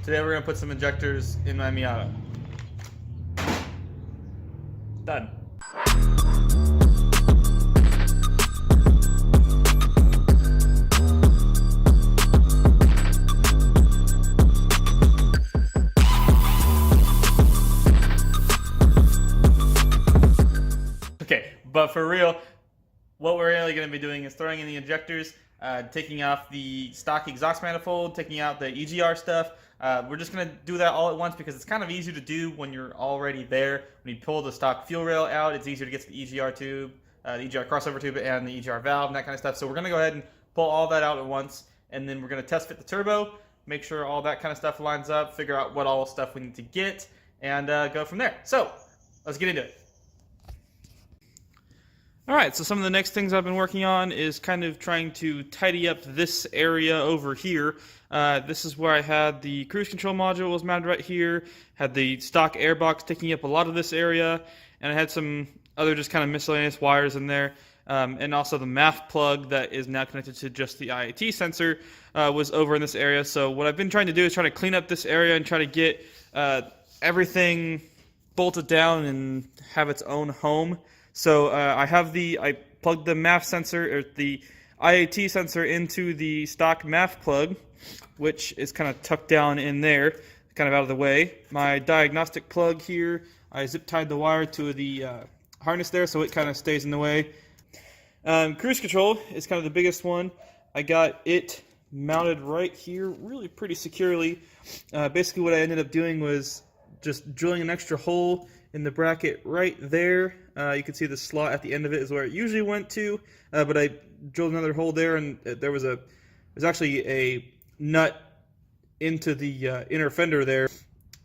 Today we're gonna put some injectors in my Miata. Done. Okay, but for real, what we're really going to be doing is throwing in the injectors, taking off the stock exhaust manifold, taking out the EGR stuff. We're just going to do that all at once because it's kind of easier to do when you're already there. When you pull the stock fuel rail out, it's easier to get to the EGR tube, the EGR crossover tube, and the EGR valve and that kind of stuff. So we're going to go ahead and pull all that out at once, and then we're going to test fit the turbo, make sure all that kind of stuff lines up, figure out what all stuff we need to get, and go from there. So let's get into it. Alright, so some of the next things I've been working on is kind of trying to tidy up this area over here. This is where I had the cruise control module was mounted right here, had the stock airbox taking up a lot of this area, and I had some other just kind of miscellaneous wires in there, and also the MAF plug that is now connected to just the IAT sensor was over in this area. So what I've been trying to do is try to clean up this area and try to get everything bolted down and have its own home. So I plugged the MAF sensor, or the IAT sensor, into the stock MAF plug, which is kind of tucked down in there, kind of out of the way. My diagnostic plug here, I zip tied the wire to the harness there so it kind of stays in the way. Cruise control is kind of the biggest one. I got it mounted right here really pretty securely. Basically what I ended up doing was just drilling an extra hole in the bracket right there. You can see the slot at the end of it is where it usually went to, but I drilled another hole there, and there's actually a nut into the inner fender there.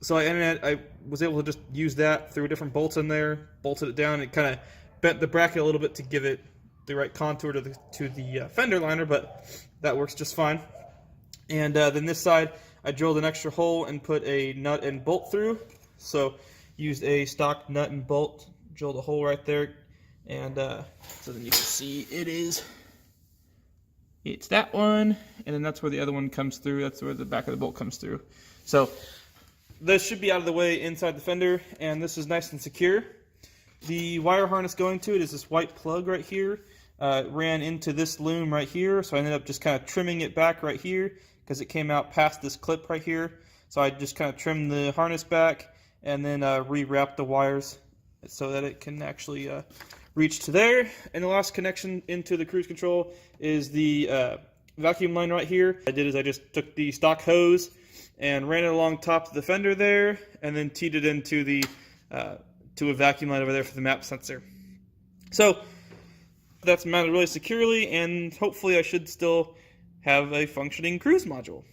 So I was able to just use that, threw different bolts in there, bolted it down. It kind of bent the bracket a little bit to give it the right contour to the fender liner, but that works just fine. And then this side, I drilled an extra hole and put a nut and bolt through. So used a stock nut and bolt, drilled a hole right there, and so then you can see it's that one, and then that's where the other one comes through. That's where the back of the bolt comes through. So this should be out of the way inside the fender, and this is nice and secure. The wire harness going to it is this white plug right here. It ran into this loom right here, so I ended up just kind of trimming it back right here because it came out past this clip right here. So I just kind of trimmed the harness back and then rewrapped the wires so that it can actually reach to there. And the last connection into the cruise control is the vacuum line right here. What I did is I just took the stock hose and ran it along top of the fender there, and then teed it into the to a vacuum line over there for the map sensor. So that's mounted really securely, and hopefully I should still have a functioning cruise module.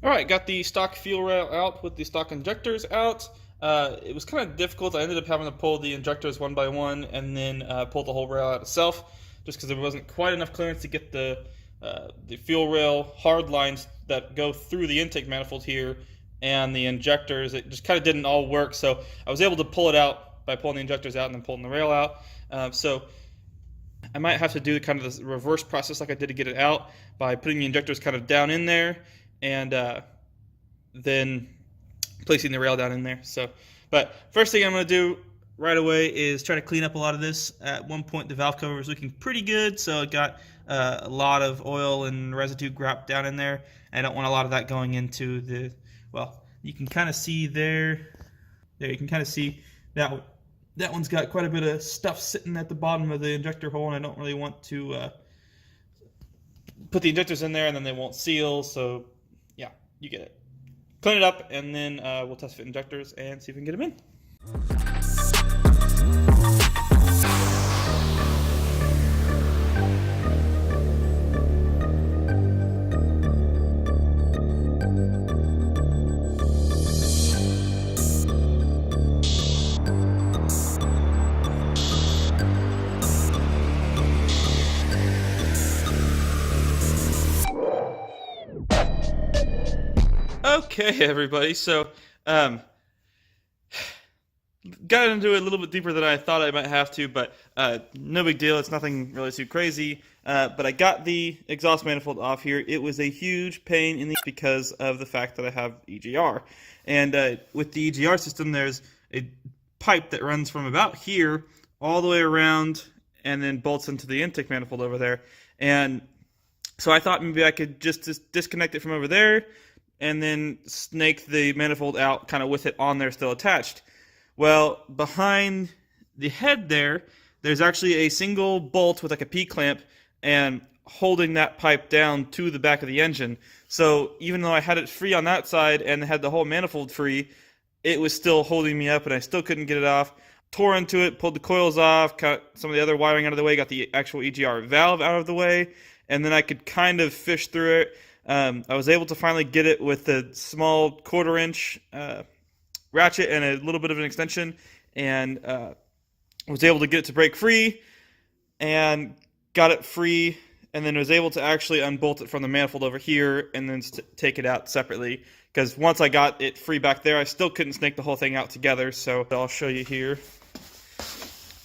Alright, got the stock fuel rail out with the stock injectors out. It was kind of difficult. I ended up having to pull the injectors one by one and then pull the whole rail out itself, just because there wasn't quite enough clearance to get the fuel rail hard lines that go through the intake manifold here and the injectors. It just kind of didn't all work, so I was able to pull it out by pulling the injectors out and then pulling the rail out. So I might have to do kind of the reverse process like I did to get it out, by putting the injectors kind of down in there and then placing the rail down in there. So, but first thing I'm going to do right away is try to clean up a lot of this. At one point the valve cover was looking pretty good, so it got a lot of oil and residue dropped down in there. I don't want a lot of that going into the, well, You can kind of see there. There, you can kind of see that one's got quite a bit of stuff sitting at the bottom of the injector hole, and I don't really want to put the injectors in there and then they won't seal. So yeah, you get it. Clean it up, and then we'll test fit injectors and see if we can get them in. Okay, everybody, so got into it a little bit deeper than I thought I might have to, but no big deal. It's nothing really too crazy. But I got the exhaust manifold off here. It was a huge pain in the because of the fact that I have EGR. And with the EGR system, there's a pipe that runs from about here all the way around and then bolts into the intake manifold over there. And so I thought maybe I could just disconnect it from over there and then snake the manifold out kind of with it on there still attached. Well, behind the head there's actually a single bolt with like a P-clamp and holding that pipe down to the back of the engine. So even though I had it free on that side and had the whole manifold free, it was still holding me up and I still couldn't get it off. Tore into it, pulled the coils off, cut some of the other wiring out of the way, got the actual EGR valve out of the way, and then I could kind of fish through it. I was able to finally get it with a small 1/4 inch ratchet and a little bit of an extension, and was able to get it to break free and got it free, and then was able to actually unbolt it from the manifold over here and then take it out separately, because once I got it free back there, I still couldn't snake the whole thing out together. So I'll show you here.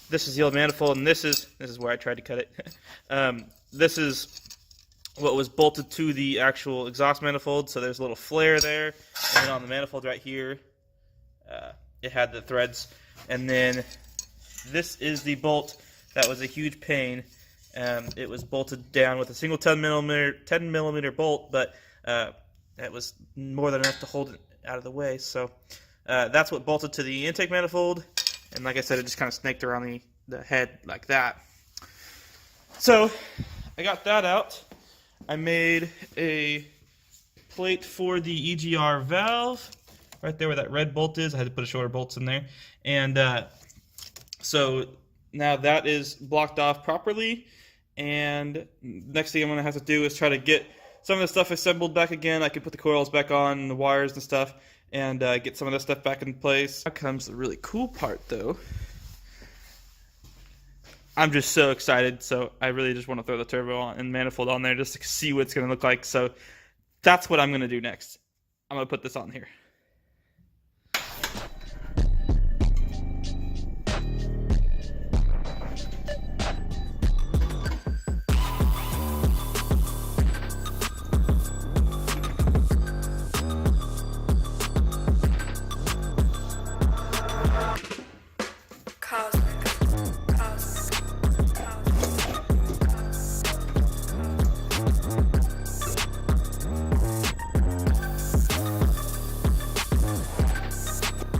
This is the old manifold, and this is where I tried to cut it. This is what was bolted to the actual exhaust manifold, so there's a little flare there, and then on the manifold right here, it had the threads, and then this is the bolt that was a huge pain. It was bolted down with a single 10 millimeter bolt, but that was more than enough to hold it out of the way. So that's what bolted to the intake manifold, and like I said, it just kind of snaked around the head like that. So I got that out. I made a plate for the EGR valve right there where that red bolt is. I had to put a shorter bolts in there, and so now that is blocked off properly. And next thing I'm going to have to do is try to get some of the stuff assembled back again. I can put the coils back on, the wires and stuff, and get some of that stuff back in place. Now comes the really cool part, though. I'm just so excited, so I really just want to throw the turbo on and manifold on there just to see what it's going to look like. So that's what I'm going to do next. I'm going to put this on here.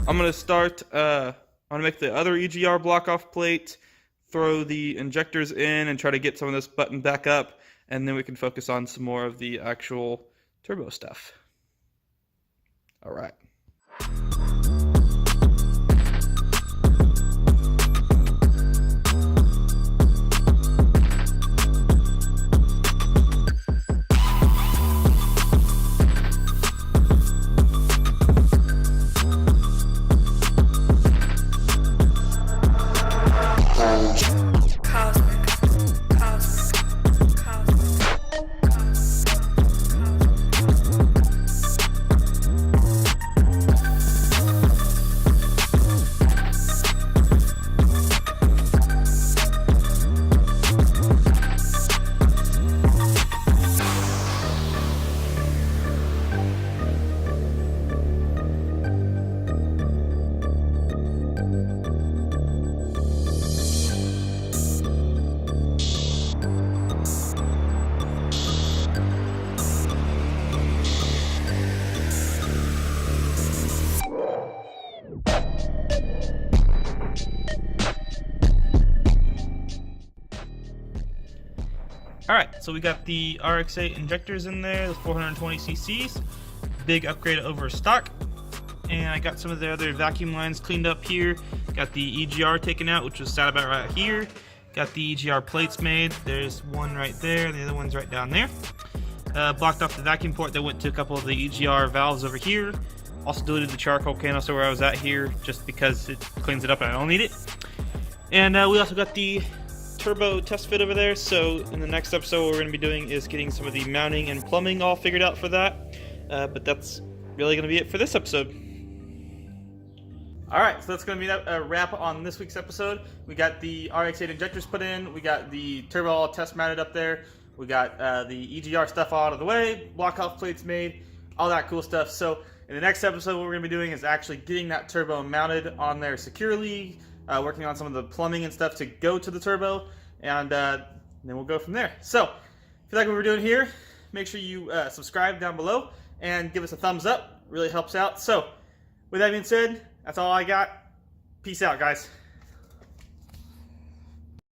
I'm going to start, I'm going to make the other EGR block off plate, throw the injectors in and try to get some of this button back up, and then we can focus on some more of the actual turbo stuff. All right. Alright, so we got the RX8 injectors in there, the 420 cc's. Big upgrade over stock. And I got some of the other vacuum lines cleaned up here. Got the EGR taken out, which was sat about right here. Got the EGR plates made. There's one right there, the other one's right down there. Blocked off the vacuum port that went to a couple of the EGR valves over here. Also deleted the charcoal canister where I was at here, just because it cleans it up and I don't need it. And we also got the turbo test fit over there, so in the next episode what we're going to be doing is getting some of the mounting and plumbing all figured out for that. But that's really going to be it for this episode. Alright, so that's going to be a wrap on this week's episode. We got the RX8 injectors put in, we got the turbo all test mounted up there, we got the EGR stuff all out of the way, block off plates made, all that cool stuff. So in the next episode what we're going to be doing is actually getting that turbo mounted on there securely, working on some of the plumbing and stuff to go to the turbo, and then we'll go from there. So if you like what we're doing here, make sure you subscribe down below and give us a thumbs up. It really helps out. So with that being said, that's all I got. Peace out, guys.